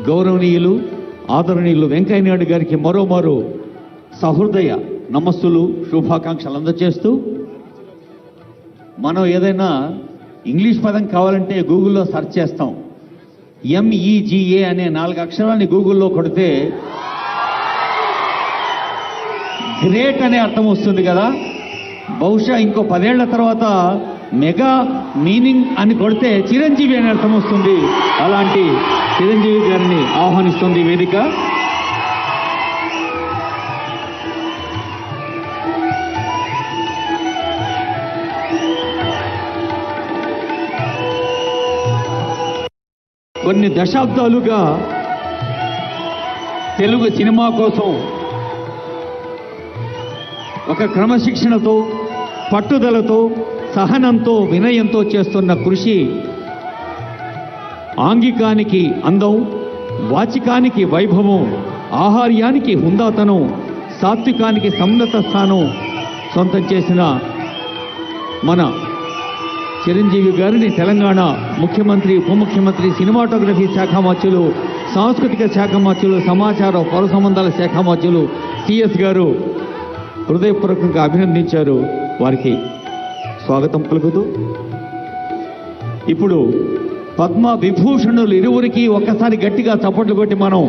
గౌరవనీయులు ఆదరణీయులు వెంకయ్య నాయుడు గారికి మరోమారు సహృదయ నమస్సులు శుభాకాంక్షలు అందజేస్తూ, మనం ఏదైనా ఇంగ్లీష్ పదం కావాలంటే గూగుల్లో సెర్చ్ చేస్తాం. MEGA అనే 4 అక్షరాన్ని గూగుల్లో కొడితే గ్రేట్ అనే అర్థం వస్తుంది కదా. బహుశా ఇంకో 10 ఏళ్ల తర్వాత మెగా మీనింగ్ అని కొడితే చిరంజీవి అనే అర్థం వస్తుంది. అలాంటి చిరంజీవి గారిని ఆహ్వానిస్తుంది వేదిక. కొన్ని దశాబ్దాలుగా తెలుగు సినిమా కోసం ఒక క్రమశిక్షణతో, పట్టుదలతో, సహనంతో, వినయంతో చేస్తున్న కృషి ఆంగికానికి అందం, వాచికానికి వైభవం, ఆహార్యానికి హుందాతనం, సాత్వికానికి సమున్నత స్థానం సొంతం చేసిన మన చిరంజీవి గారిని తెలంగాణ ముఖ్యమంత్రి, ఉప ముఖ్యమంత్రి, సినిమాటోగ్రఫీ శాఖ మంత్రులు, సాంస్కృతిక శాఖ మంత్రులు, సమాచార పౌర సంబంధాల శాఖ మంత్రులు CS గారు హృదయపూర్వకంగా అభినందించారు. వారికి స్వాగతం పలుకుతూ, ఇప్పుడు పద్మ విభూషణులు ఇరువురికి ఒక్కసారి గట్టిగా చప్పట్లు కొట్టి మనం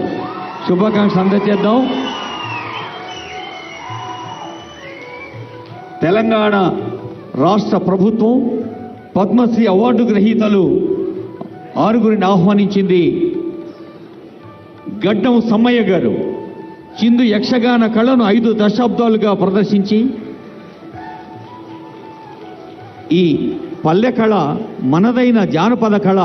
శుభాకాంక్షలు అందజేద్దాం. తెలంగాణ రాష్ట్ర ప్రభుత్వం పద్మశ్రీ అవార్డు గ్రహీతలు 6గురిని ఆహ్వానించింది. గడ్డం సమ్మయ్య గారు చిందు యక్షగాన కళను 5 దశాబ్దాలుగా ప్రదర్శించి ఈ పల్లె కళ, మనదైన జానపద కళ